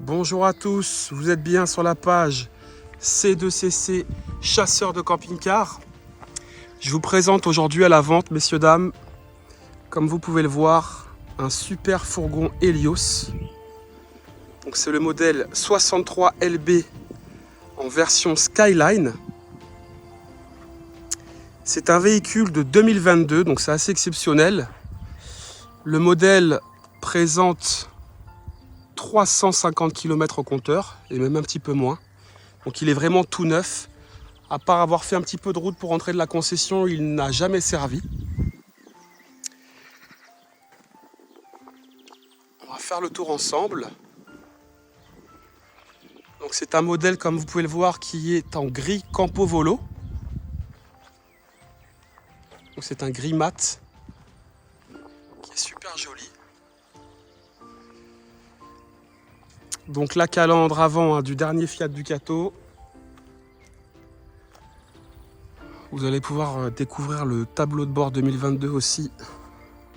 Bonjour à tous, vous êtes bien sur la page C2CC Chasseur de camping-car. Je vous présente aujourd'hui à la vente, messieurs, dames, comme vous pouvez le voir, un super fourgon Helios. Donc c'est le modèle 63 LB en version Skyline. C'est un véhicule de 2022, donc c'est assez exceptionnel. Le modèle présente 350 km au compteur, et même un petit peu moins. Donc il est vraiment tout neuf. À part avoir fait un petit peu de route pour rentrer de la concession, il n'a jamais servi. On va faire le tour ensemble. Donc c'est un modèle, comme vous pouvez le voir, qui est en gris Campo Volo. Donc c'est un gris mat qui est super joli. Donc la calandre avant du dernier Fiat Ducato. Vous allez pouvoir découvrir le tableau de bord 2022 aussi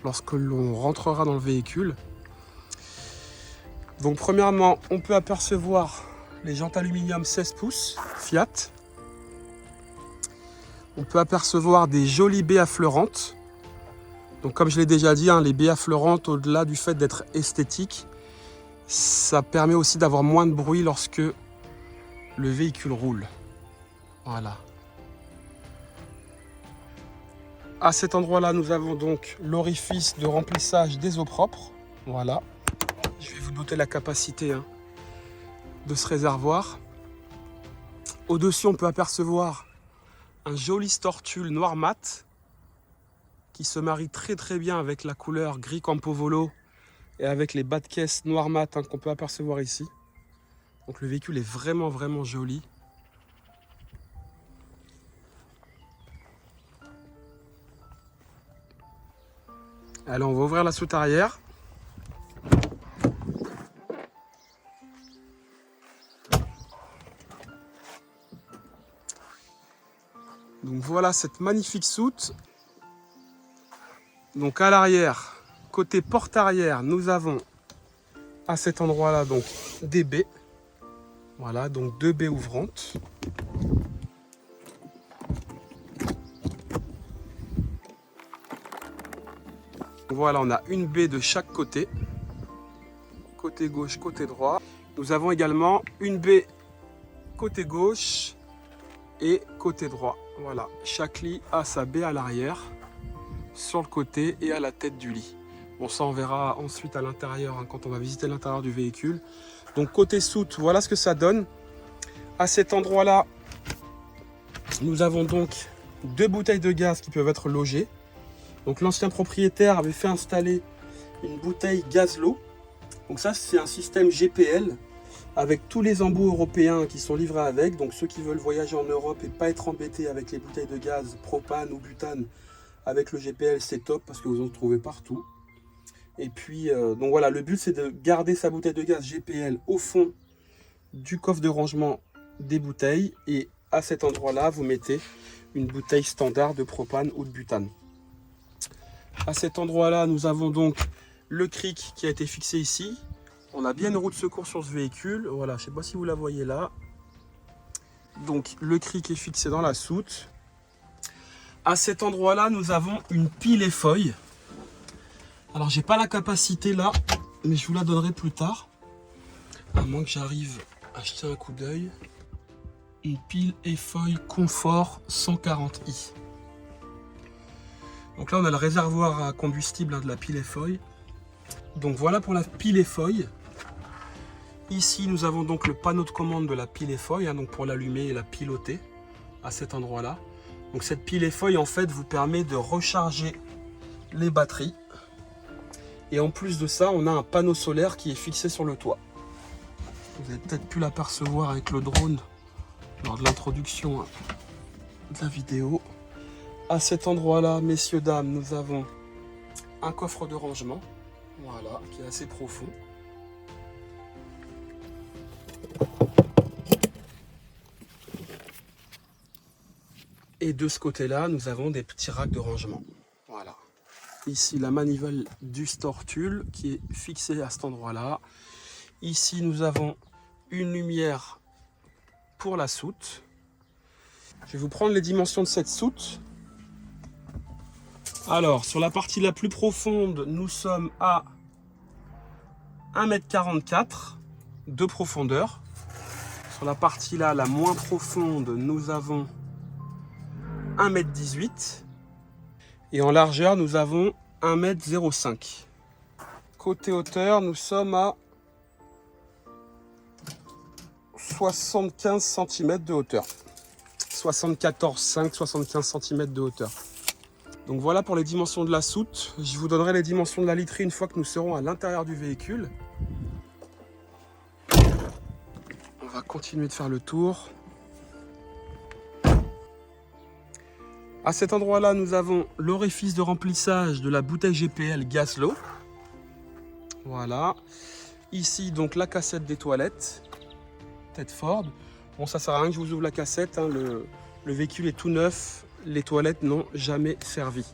lorsque l'on rentrera dans le véhicule. Donc premièrement, on peut apercevoir les jantes aluminium 16 pouces Fiat. On peut apercevoir des jolies baies affleurantes. Donc comme je l'ai déjà dit, les baies affleurantes, au-delà du fait d'être esthétiques, ça permet aussi d'avoir moins de bruit lorsque le véhicule roule. Voilà. À cet endroit-là, nous avons donc l'orifice de remplissage des eaux propres. Voilà. Je vais vous noter la capacité de ce réservoir. Au-dessus, on peut apercevoir un joli Stortul noir mat qui se marie très bien avec la couleur gris Campo Volo et avec les bas de caisse noir mat qu'on peut apercevoir ici. Donc le véhicule est vraiment joli. Allez, on va ouvrir la soute arrière. Donc voilà cette magnifique soute. Donc à l'arrière, côté porte arrière, nous avons à cet endroit-là donc des baies. Voilà, donc deux baies ouvrantes. Voilà, on a une baie de chaque côté. Côté gauche, côté droit. Nous avons également une baie côté gauche et côté droit. Voilà, chaque lit a sa baie à l'arrière, sur le côté et à la tête du lit. Bon, ça on verra ensuite à l'intérieur quand on va visiter l'intérieur du véhicule. Donc côté soute, voilà ce que ça donne. À cet endroit-là, nous avons donc deux bouteilles de gaz qui peuvent être logées. Donc l'ancien propriétaire avait fait installer une bouteille Gazlo. Donc ça c'est un système GPL avec tous les embouts européens qui sont livrés avec. Donc ceux qui veulent voyager en Europe et pas être embêtés avec les bouteilles de gaz propane ou butane, avec le GPL c'est top parce que vous en trouvez partout. Et puis donc voilà, le but c'est de garder sa bouteille de gaz GPL au fond du coffre de rangement des bouteilles, et à cet endroit là vous mettez une bouteille standard de propane ou de butane. À cet endroit là nous avons donc le cric qui a été fixé ici. On a bien une roue de secours sur ce véhicule, voilà, je ne sais pas si vous la voyez là. Donc le cric est fixé dans la soute. À cet endroit là nous avons une pile et feuille. Alors j'ai pas la capacité là, mais je vous la donnerai plus tard, à moins que j'arrive à jeter un coup d'œil. Une pile et feuille Confort 140i. Donc là on a le réservoir à combustible de la pile et feuille. Donc voilà pour la pile et feuille. Ici nous avons donc le panneau de commande de la pile et feuille, donc pour l'allumer et la piloter à cet endroit là. Donc cette pile et feuille en fait vous permet de recharger les batteries. Et en plus de ça, on a un panneau solaire qui est fixé sur le toit. Vous avez peut-être pu l'apercevoir avec le drone lors de l'introduction de la vidéo. À cet endroit-là, messieurs, dames, nous avons un coffre de rangement, voilà, qui est assez profond. Et de ce côté-là, nous avons des petits racks de rangement. Voilà. Ici, la manivelle du Stortul qui est fixée à cet endroit-là. Ici, nous avons une lumière pour la soute. Je vais vous prendre les dimensions de cette soute. Alors, sur la partie la plus profonde, nous sommes à 1,44 m de profondeur. Sur la partie là, la moins profonde, nous avons 1,18 m. Et en largeur, nous avons 1,05 m. Côté hauteur, nous sommes à 75 cm de hauteur. 74,5, 75 cm de hauteur. Donc voilà pour les dimensions de la soute. Je vous donnerai les dimensions de la literie une fois que nous serons à l'intérieur du véhicule. On va continuer de faire le tour. À cet endroit-là, nous avons l'orifice de remplissage de la bouteille GPL Gazlo. Voilà. Ici, donc, la cassette des toilettes. Tedford. Bon, ça sert à rien que je vous ouvre la cassette. Hein. Le véhicule est tout neuf. Les toilettes n'ont jamais servi.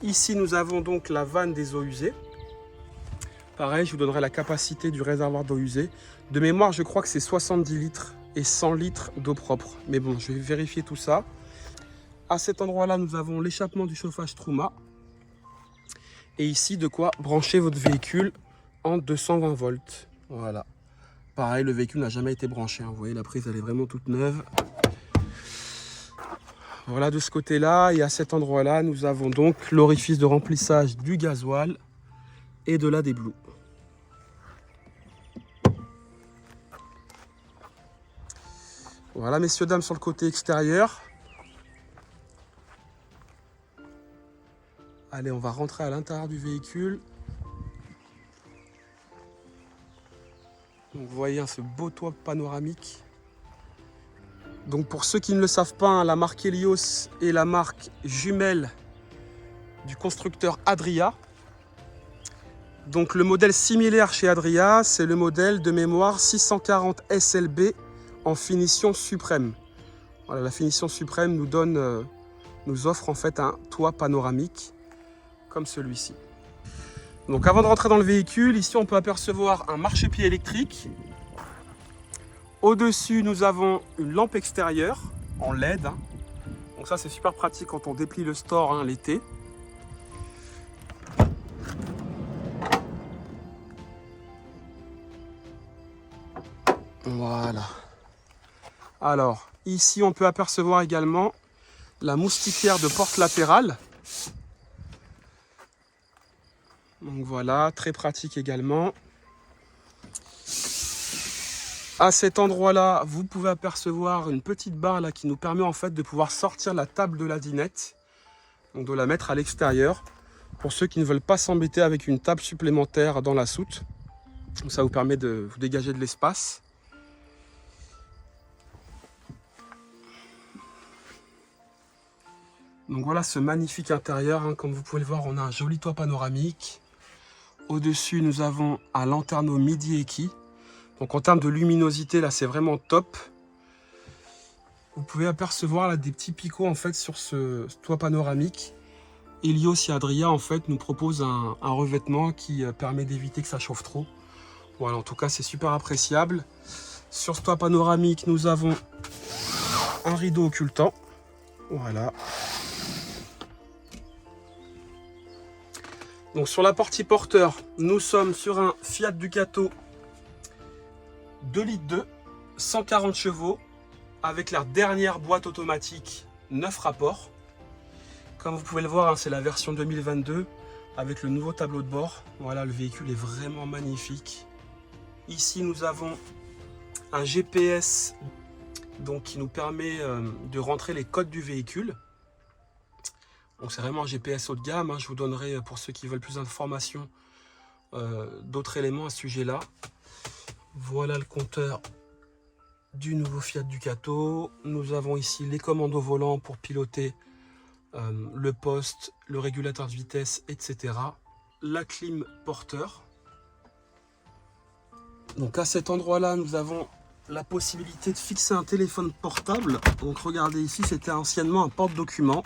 Ici, nous avons donc la vanne des eaux usées. Pareil, je vous donnerai la capacité du réservoir d'eau usée. De mémoire, je crois que c'est 70 litres et 100 litres d'eau propre. Mais bon, je vais vérifier tout ça. À cet endroit-là, nous avons l'échappement du chauffage Truma. Et ici, de quoi brancher votre véhicule en 220 volts. Voilà. Pareil, le véhicule n'a jamais été branché. Hein. Vous voyez, la prise, elle est vraiment toute neuve. Voilà de ce côté-là. Et à cet endroit-là, nous avons donc l'orifice de remplissage du gasoil et de l'AdBlue. Voilà, messieurs, dames, sur le côté extérieur. Allez, on va rentrer à l'intérieur du véhicule. Donc, vous voyez hein, ce beau toit panoramique. Donc pour ceux qui ne le savent pas, hein, la marque Helios est la marque jumelle du constructeur Adria. Donc le modèle similaire chez Adria, c'est le modèle de mémoire 640 SLB en finition suprême. Voilà, la finition suprême nous offre en fait un toit panoramique comme celui-ci. Donc avant de rentrer dans le véhicule, ici on peut apercevoir un marchepied électrique. Au-dessus, nous avons une lampe extérieure en LED. Hein. Donc ça, c'est super pratique quand on déplie le store hein, l'été. Voilà. Alors, ici, on peut apercevoir également la moustiquaire de porte latérale. Donc voilà, très pratique également. À cet endroit-là, vous pouvez apercevoir une petite barre là, qui nous permet en fait de pouvoir sortir la table de la dinette. Donc de la mettre à l'extérieur. Pour ceux qui ne veulent pas s'embêter avec une table supplémentaire dans la soute. Donc ça vous permet de vous dégager de l'espace. Donc voilà ce magnifique intérieur. Hein. Comme vous pouvez le voir, on a un joli toit panoramique. Au-dessus, nous avons un lanterneau midi équi. Donc en termes de luminosité, là, c'est vraiment top. Vous pouvez apercevoir là, des petits picots en fait sur ce toit panoramique. Helios et Adria en fait nous proposent un revêtement qui permet d'éviter que ça chauffe trop. Voilà, en tout cas, c'est super appréciable. Sur ce toit panoramique, nous avons un rideau occultant. Voilà. Donc sur la partie porteur, nous sommes sur un Fiat Ducato 2,2 litres, 140 chevaux, avec leur dernière boîte automatique 9 rapports. Comme vous pouvez le voir, hein, c'est la version 2022 avec le nouveau tableau de bord. Voilà, le véhicule est vraiment magnifique. Ici, nous avons un GPS donc, qui nous permet de rentrer les codes du véhicule. Donc c'est vraiment un GPS haut de gamme. Hein. Je vous donnerai, pour ceux qui veulent plus d'informations, d'autres éléments à ce sujet-là. Voilà le compteur du nouveau Fiat Ducato. Nous avons ici les commandes au volant pour piloter le poste, le régulateur de vitesse, etc. La clim porteur. Donc à cet endroit-là, nous avons la possibilité de fixer un téléphone portable. Donc regardez ici, c'était anciennement un porte-document.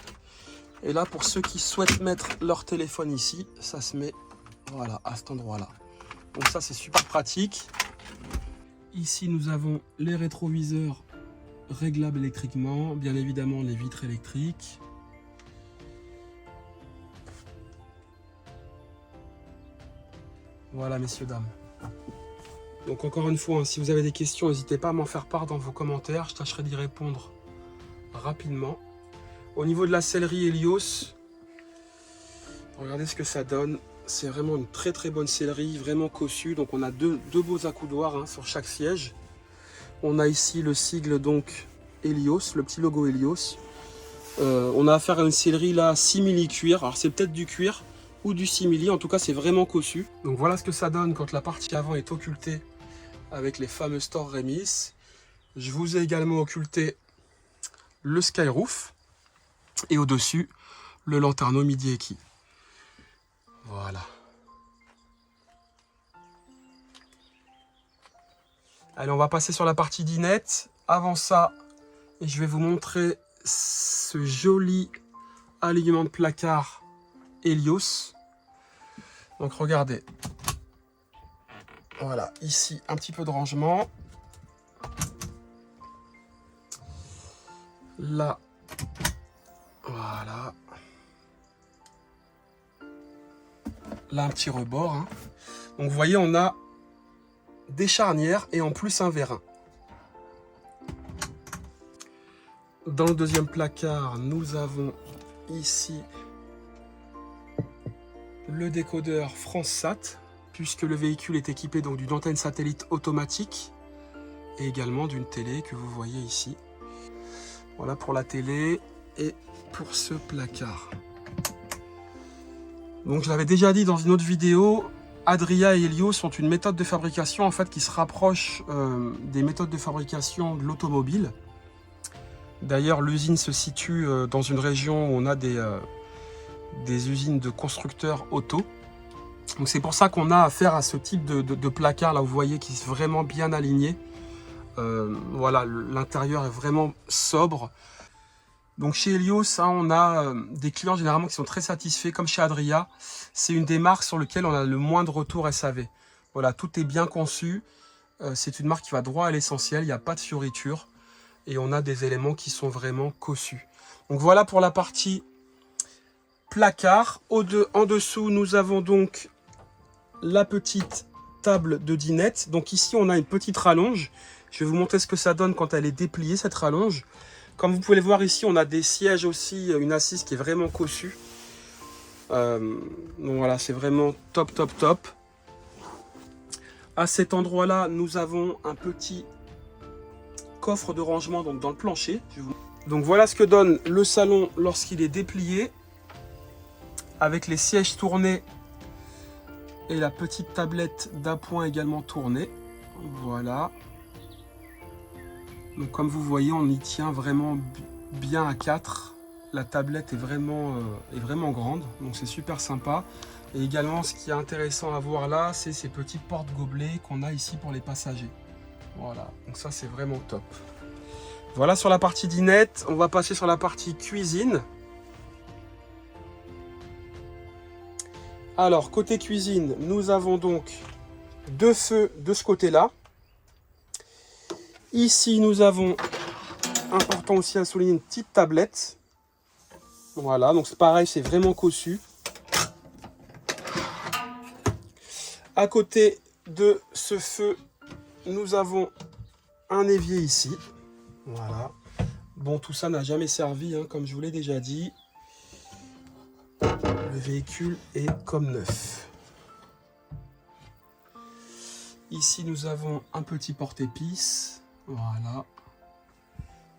Et là, pour ceux qui souhaitent mettre leur téléphone ici, ça se met voilà, à cet endroit-là. Donc ça, c'est super pratique. Ici, nous avons les rétroviseurs réglables électriquement, bien évidemment les vitres électriques. Voilà, messieurs, dames. Donc encore une fois, hein, si vous avez des questions, n'hésitez pas à m'en faire part dans vos commentaires. Je tâcherai d'y répondre rapidement. Au niveau de la sellerie Helios, regardez ce que ça donne. C'est vraiment une très très bonne sellerie, vraiment cossue. Donc on a deux beaux accoudoirs hein, sur chaque siège. On a ici le sigle donc Helios, le petit logo Helios. On a affaire à une sellerie là simili cuir. Alors c'est peut-être du cuir ou du simili, en tout cas c'est vraiment cossu. Donc voilà ce que ça donne quand la partie avant est occultée avec les fameux Store Remis. Je vous ai également occulté le Skyroof et au-dessus le Lanterneau Midi Eki. Voilà. Allez, on va passer sur la partie dinette. Avant ça, je vais vous montrer ce joli alignement de placard Helios. Donc regardez. Voilà, ici un petit peu de rangement. Là, voilà. Là, un petit rebord. Hein. Donc vous voyez, on a des charnières et en plus un vérin. Dans le deuxième placard, nous avons ici le décodeur FranceSat, puisque le véhicule est équipé donc d'une antenne satellite automatique et également d'une télé que vous voyez ici. Voilà pour la télé et pour ce placard. Donc je l'avais déjà dit dans une autre vidéo, Adria et Helios sont une méthode de fabrication en fait qui se rapproche des méthodes de fabrication de l'automobile. D'ailleurs, l'usine se situe dans une région où on a des usines de constructeurs auto. Donc c'est pour ça qu'on a affaire à ce type de placard là, vous voyez, qui est vraiment bien aligné. Voilà, l'intérieur est vraiment sobre. Donc chez Helios, hein, on a des clients généralement qui sont très satisfaits, comme chez Adria. C'est une des marques sur lesquelles on a le moins de retours SAV. Voilà, tout est bien conçu. C'est une marque qui va droit à l'essentiel, il n'y a pas de fioritures. Et on a des éléments qui sont vraiment cossus. Donc voilà pour la partie placard. En dessous, nous avons donc la petite table de dinette. Donc ici, on a une petite rallonge. Je vais vous montrer ce que ça donne quand elle est dépliée, cette rallonge. Comme vous pouvez le voir ici, on a des sièges aussi, une assise qui est vraiment cossue. Donc voilà, c'est vraiment top, top, top. À cet endroit-là, nous avons un petit coffre de rangement donc dans le plancher. Donc voilà ce que donne le salon lorsqu'il est déplié, avec les sièges tournés et la petite tablette d'appoint également tournée. Voilà. Donc comme vous voyez, on y tient vraiment bien à 4. La tablette est vraiment grande, donc c'est super sympa. Et également, ce qui est intéressant à voir là, c'est ces petits porte-gobelets qu'on a ici pour les passagers. Voilà, donc ça c'est vraiment top. Voilà sur la partie dinette, on va passer sur la partie cuisine. Alors, côté cuisine, nous avons donc deux feux de ce côté-là. Ici, nous avons, important aussi à souligner, une petite tablette. Voilà, donc c'est pareil, c'est vraiment cossu. À côté de ce feu, nous avons un évier ici. Voilà. Bon, tout ça n'a jamais servi, hein, comme je vous l'ai déjà dit. Le véhicule est comme neuf. Ici, nous avons un petit porte-épices. Voilà.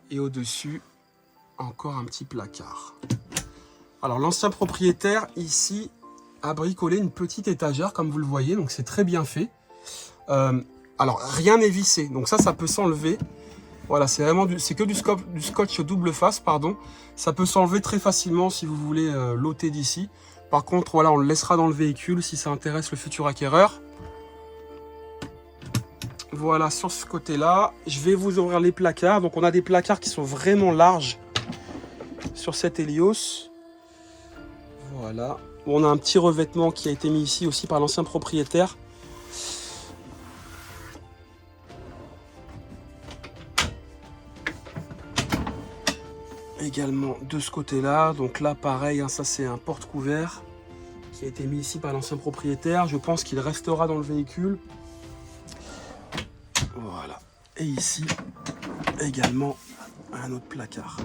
Et au-dessus, encore un petit placard. Alors, l'ancien propriétaire, ici, a bricolé une petite étagère, comme vous le voyez. Donc, c'est très bien fait. Alors, rien n'est vissé. Donc, ça peut s'enlever. Voilà, c'est que du scotch double face, pardon. Ça peut s'enlever très facilement si vous voulez l'ôter d'ici. Par contre, voilà, on le laissera dans le véhicule si ça intéresse le futur acquéreur. Voilà, sur ce côté-là, je vais vous ouvrir les placards. Donc, on a des placards qui sont vraiment larges sur cet Helios. Voilà. On a un petit revêtement qui a été mis ici aussi par l'ancien propriétaire. également de ce côté-là. Donc là, pareil, hein, ça c'est un porte-couvert qui a été mis ici par l'ancien propriétaire. Je pense qu'il restera dans le véhicule. Voilà. Et ici, également, un autre placard.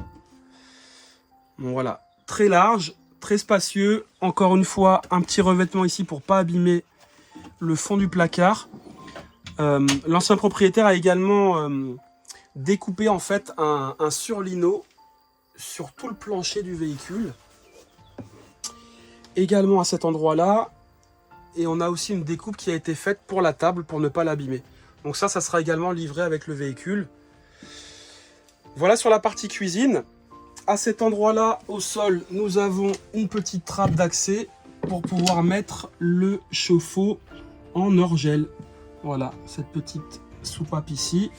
Bon, voilà. Très large, très spacieux. Encore une fois, un petit revêtement ici pour pas abîmer le fond du placard. L'ancien propriétaire a également découpé en fait un surlino sur tout le plancher du véhicule. Également à cet endroit-là. Et on a aussi une découpe qui a été faite pour la table pour ne pas l'abîmer. Donc ça sera également livré avec le véhicule. Voilà sur la partie cuisine. À cet endroit-là, au sol, nous avons une petite trappe d'accès pour pouvoir mettre le chauffe-eau en orgel. Voilà, cette petite soupape ici.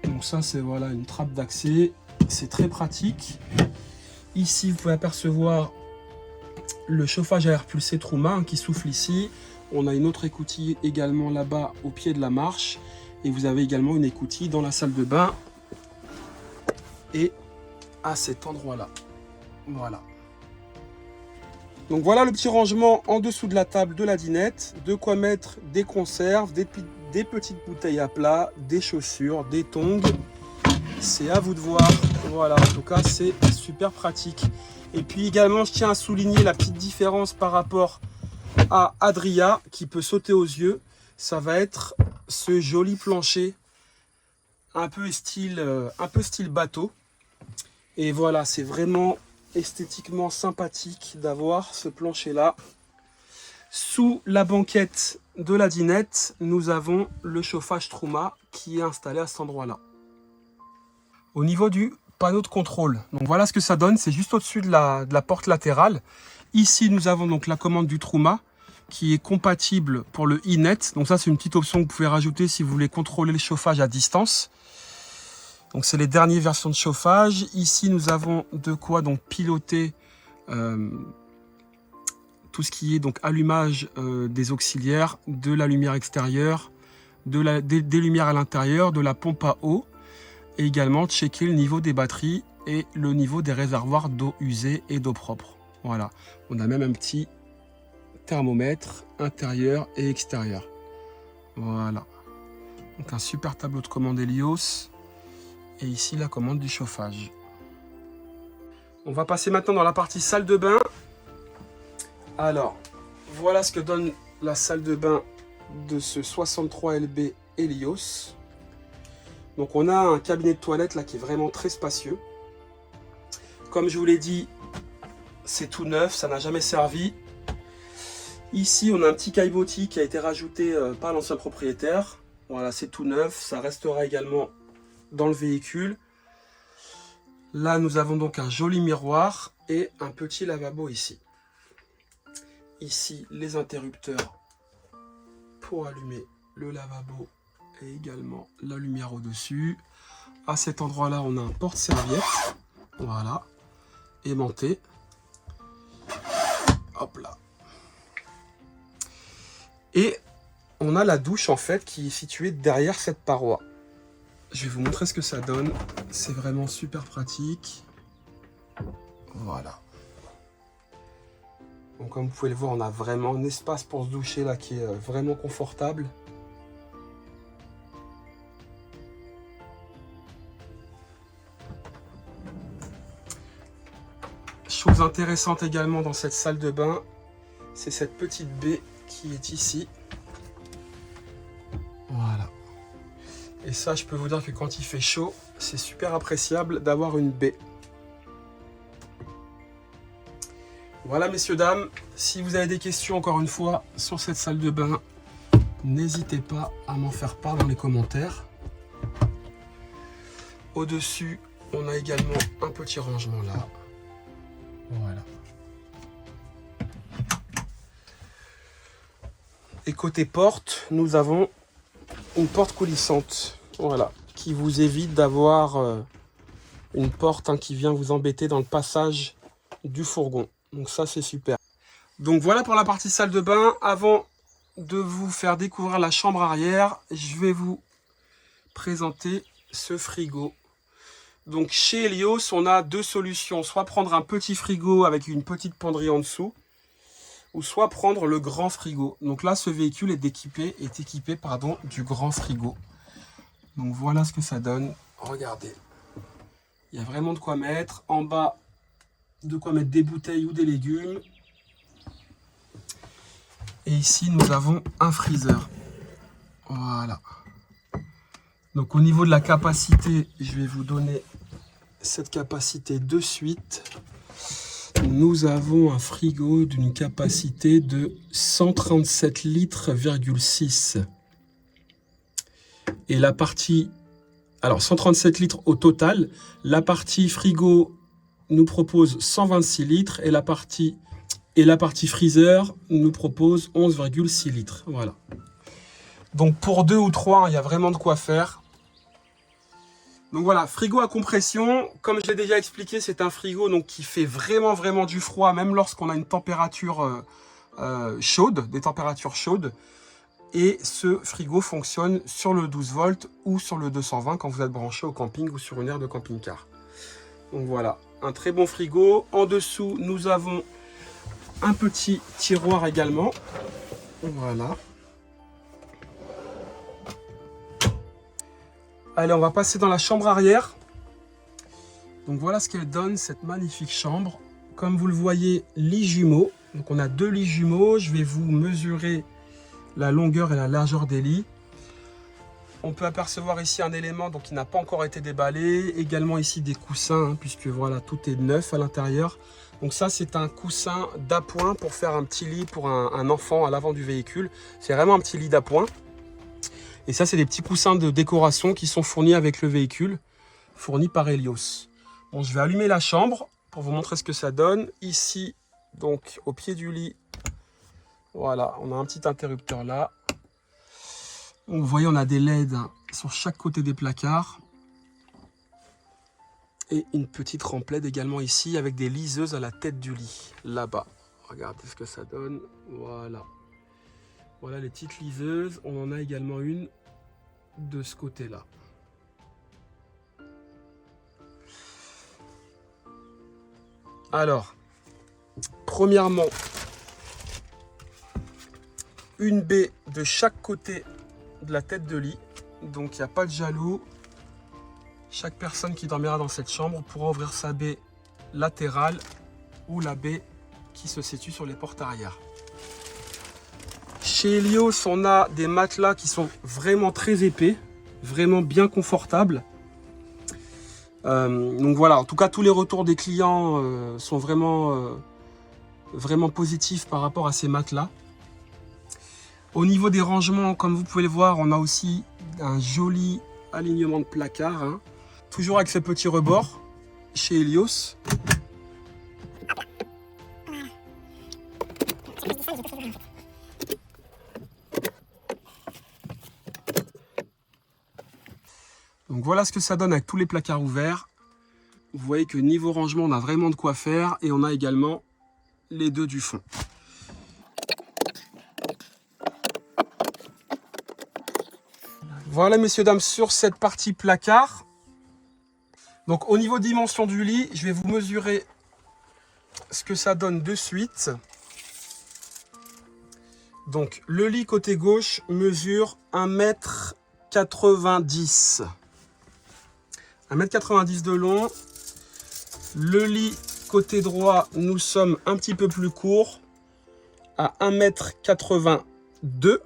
Donc ça, c'est voilà une trappe d'accès. C'est très pratique. Ici, vous pouvez apercevoir le chauffage à air pulsé Truma qui souffle ici. On a une autre écoutille également là-bas au pied de la marche. Et vous avez également une écoutille dans la salle de bain. Et à cet endroit-là. Voilà. Donc voilà le petit rangement en dessous de la table de la dinette. De quoi mettre des conserves, des petites bouteilles à plat, des chaussures, des tongs. C'est à vous de voir. Voilà, en tout cas, c'est super pratique. Et puis également, je tiens à souligner la petite différence par rapport à Adria qui peut sauter aux yeux. Ça va être ce joli plancher un peu style bateau. Et voilà, c'est vraiment esthétiquement sympathique d'avoir ce plancher là. Sous la banquette de la dinette, nous avons le chauffage Truma qui est installé à cet endroit là. Au niveau du panneau de contrôle, donc voilà ce que ça donne, c'est juste au-dessus de la porte latérale. Ici nous avons donc la commande du Truma qui est compatible pour le e-net. Donc ça c'est une petite option que vous pouvez rajouter si vous voulez contrôler le chauffage à distance. Donc c'est les dernières versions de chauffage. Ici nous avons de quoi donc piloter tout ce qui est donc allumage des auxiliaires, de la lumière extérieure, des lumières à l'intérieur, de la pompe à eau, et également checker le niveau des batteries et le niveau des réservoirs d'eau usée et d'eau propre. Voilà, on a même un petit thermomètre intérieur et extérieur. Voilà, donc un super tableau de commande Helios. Et ici, la commande du chauffage. On va passer maintenant dans la partie salle de bain. Alors, voilà ce que donne la salle de bain de ce 63 LB Helios. Donc, on a un cabinet de toilette là qui est vraiment très spacieux. Comme je vous l'ai dit, c'est tout neuf, ça n'a jamais servi. Ici, on a un petit caillebotis qui a été rajouté par l'ancien propriétaire. Voilà, c'est tout neuf, ça restera également dans le véhicule. Là nous avons donc un joli miroir et un petit lavabo ici. Ici les interrupteurs pour allumer le lavabo et également la lumière au dessus. À cet endroit là on a un porte-serviette, voilà, aimanté. Hop là. Et on a la douche en fait qui est située derrière cette paroi. Je vais vous montrer ce que ça donne. C'est vraiment super pratique. Voilà. Donc comme vous pouvez le voir, on a vraiment un espace pour se doucher là qui est vraiment confortable. Chose intéressante également dans cette salle de bain, c'est cette petite baie qui est ici. Voilà. Et ça, je peux vous dire que quand il fait chaud, c'est super appréciable d'avoir une baie. Voilà, messieurs, dames. Si vous avez des questions, encore une fois, sur cette salle de bain, n'hésitez pas à m'en faire part dans les commentaires. Au-dessus, on a également un petit rangement là. Voilà. Et côté porte, nous avons une porte coulissante, voilà, qui vous évite d'avoir une porte qui vient vous embêter dans le passage du fourgon. Donc ça c'est super. Donc voilà pour la partie salle de bain. Avant de vous faire découvrir la chambre arrière, je vais vous présenter ce frigo. Donc chez Helios, on a deux solutions. Soit prendre un petit frigo avec une petite penderie en dessous, ou soit prendre le grand frigo. Donc là, ce véhicule est équipé du grand frigo. Donc voilà ce que ça donne. Regardez. Il y a vraiment de quoi mettre. En bas, de quoi mettre des bouteilles ou des légumes. Et ici, nous avons un freezer. Voilà. Donc au niveau de la capacité, je vais vous donner cette capacité de suite. Nous avons un frigo d'une capacité de 137 litres,6. Et la partie, alors 137 litres au total, la partie frigo nous propose 126 litres et la partie freezer nous propose 11,6 litres. Voilà. Donc pour 2 ou 3, il y a vraiment de quoi faire. Donc voilà, frigo à compression, comme je l'ai déjà expliqué, c'est un frigo donc, qui fait vraiment du froid, même lorsqu'on a une température chaude, des températures chaudes. Et ce frigo fonctionne sur le 12 volts ou sur le 220 quand vous êtes branché au camping ou sur une aire de camping-car. Donc voilà, un très bon frigo. En dessous, nous avons un petit tiroir également. Voilà. Allez, on va passer dans la chambre arrière. Donc voilà ce qu'elle donne, cette magnifique chambre. Comme vous le voyez, lit jumeaux. Donc on a 2 lits jumeaux. Je vais vous mesurer la longueur et la largeur des lits. On peut apercevoir ici un élément donc, qui n'a pas encore été déballé. Également ici des coussins, puisque voilà, tout est neuf à l'intérieur. Donc ça, c'est un coussin d'appoint pour faire un petit lit pour un enfant à l'avant du véhicule. C'est vraiment un petit lit d'appoint. Et ça, c'est des petits coussins de décoration qui sont fournis avec le véhicule, fournis par Helios. Bon, je vais allumer la chambre pour vous montrer ce que ça donne. Ici, donc, au pied du lit, voilà, on a un petit interrupteur là. Donc, vous voyez, on a des LED sur chaque côté des placards. Et une petite rampe LED également ici, avec des liseuses à la tête du lit, là-bas. Regardez ce que ça donne, voilà. Voilà les petites liseuses, on en a également une de ce côté-là. Alors, premièrement, une baie de chaque côté de la tête de lit. Donc il n'y a pas de jaloux. Chaque personne qui dormira dans cette chambre pourra ouvrir sa baie latérale ou la baie qui se situe sur les portes arrière. Chez Helios, on a des matelas qui sont vraiment très épais, vraiment bien confortables. Donc voilà, en tout cas, tous les retours des clients sont vraiment positifs par rapport à ces matelas. Au niveau des rangements, comme vous pouvez le voir, on a aussi un joli alignement de placards, hein. Toujours avec ce petit rebord chez Helios. Donc voilà ce que ça donne avec tous les placards ouverts. Vous voyez que niveau rangement, on a vraiment de quoi faire. Et on a également les deux du fond. Voilà messieurs, dames, sur cette partie placard. Donc au niveau dimension du lit, je vais vous mesurer ce que ça donne de suite. Donc le lit côté gauche mesure 1,90 m. 1,90 m de long. Le lit côté droit, nous sommes un petit peu plus court, à 1,82 m.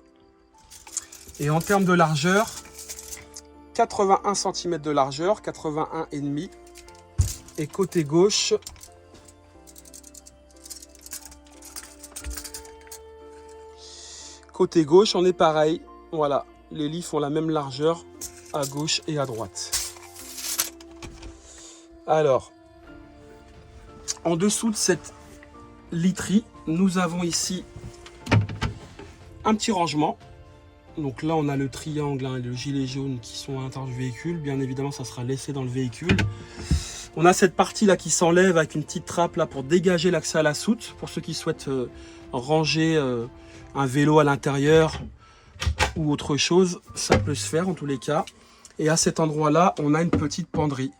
Et en termes de largeur, 81 cm de largeur, 81,5 m. Et côté gauche, on est pareil. Voilà, les lits font la même largeur à gauche et à droite. Alors, en dessous de cette literie, nous avons ici un petit rangement. Donc là, on a le triangle et le gilet jaune qui sont à l'intérieur du véhicule. Bien évidemment, ça sera laissé dans le véhicule. On a cette partie-là qui s'enlève avec une petite trappe là pour dégager l'accès à la soute. Pour ceux qui souhaitent ranger un vélo à l'intérieur ou autre chose, ça peut se faire en tous les cas. Et à cet endroit-là, on a une petite penderie.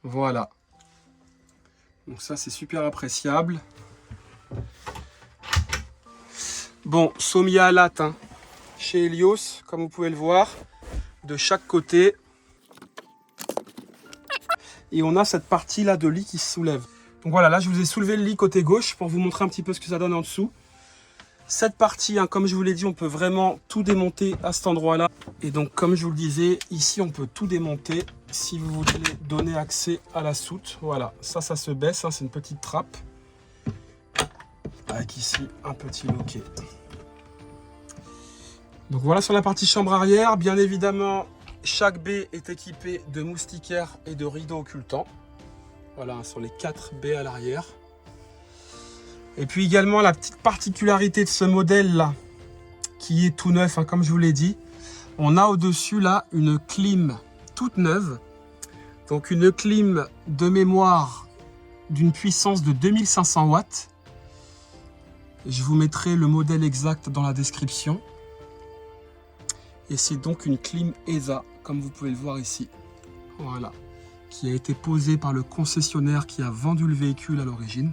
Voilà. Donc ça, c'est super appréciable. Bon, sommier à latte hein, chez Helios, comme vous pouvez le voir, de chaque côté. Et on a cette partie là de lit qui se soulève. Donc voilà, là je vous ai soulevé le lit côté gauche pour vous montrer un petit peu ce que ça donne en dessous. Cette partie, hein, comme je vous l'ai dit, on peut vraiment tout démonter à cet endroit-là. Et donc comme je vous le disais, ici on peut tout démonter si vous voulez donner accès à la soute. Voilà, ça se baisse, hein, c'est une petite trappe. Avec ici un petit loquet. Donc voilà sur la partie chambre arrière, bien évidemment, chaque baie est équipée de moustiquaires et de rideaux occultants. Voilà, sur les 4 baies à l'arrière. Et puis également la petite particularité de ce modèle là, qui est tout neuf, hein, comme je vous l'ai dit, on a au-dessus là une clim toute neuve. Donc une clim de mémoire d'une puissance de 2500 watts. Je vous mettrai le modèle exact dans la description. Et c'est donc une clim ESA, comme vous pouvez le voir ici. Voilà. Qui a été posée par le concessionnaire qui a vendu le véhicule à l'origine.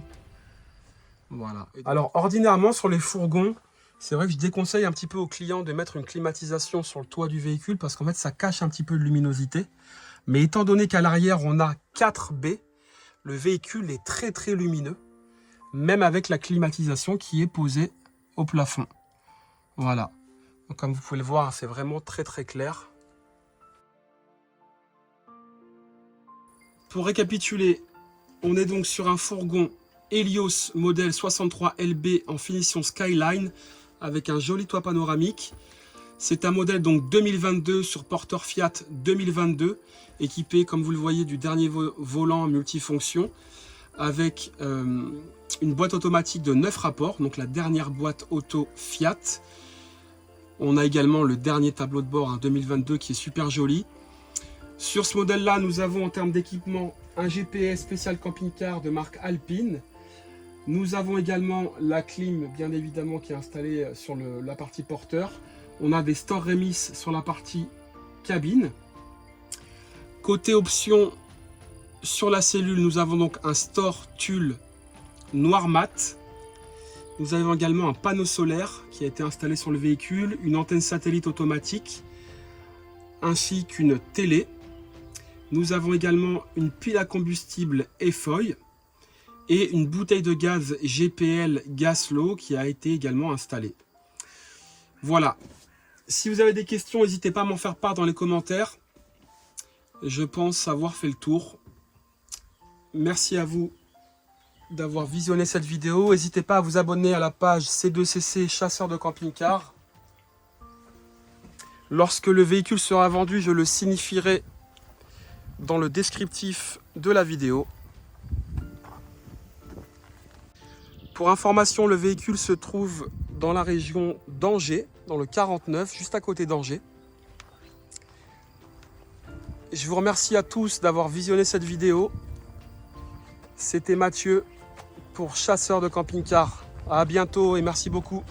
Voilà. Alors, ordinairement, sur les fourgons, c'est vrai que je déconseille un petit peu aux clients de mettre une climatisation sur le toit du véhicule parce qu'en fait, ça cache un petit peu de luminosité. Mais étant donné qu'à l'arrière, on a 4 baies, le véhicule est très très lumineux. Même avec la climatisation qui est posée au plafond. Voilà. Donc, comme vous pouvez le voir, c'est vraiment très très clair. Pour récapituler, on est donc sur un fourgon Helios modèle 63 LB en finition Skyline avec un joli toit panoramique. C'est un modèle donc 2022 sur porteur Fiat 2022, équipé comme vous le voyez du dernier volant multifonction avec une boîte automatique de 9 rapports, donc la dernière boîte auto Fiat. On a également le dernier tableau de bord 2022 qui est super joli. Sur ce modèle-là, nous avons en termes d'équipement un GPS spécial camping-car de marque Alpine. Nous avons également la clim, bien évidemment, qui est installée sur la partie porteur. On a des stores Remis sur la partie cabine. Côté option, sur la cellule, nous avons donc un store tulle noir mat. Nous avons également un panneau solaire qui a été installé sur le véhicule, une antenne satellite automatique, ainsi qu'une télé. Nous avons également une pile à combustible EFOY et une bouteille de gaz GPL Gaslow qui a été également installée. Voilà. Si vous avez des questions, n'hésitez pas à m'en faire part dans les commentaires. Je pense avoir fait le tour. Merci à vous d'avoir visionné cette vidéo. N'hésitez pas à vous abonner à la page C2CC Chasseur de camping-car. Lorsque le véhicule sera vendu, je le signifierai dans le descriptif de la vidéo. Pour information, le véhicule se trouve dans la région d'Angers, dans le 49, juste à côté d'Angers. Je vous remercie à tous d'avoir visionné cette vidéo. C'était Mathieu pour Chasseur de camping-car. À bientôt et merci beaucoup.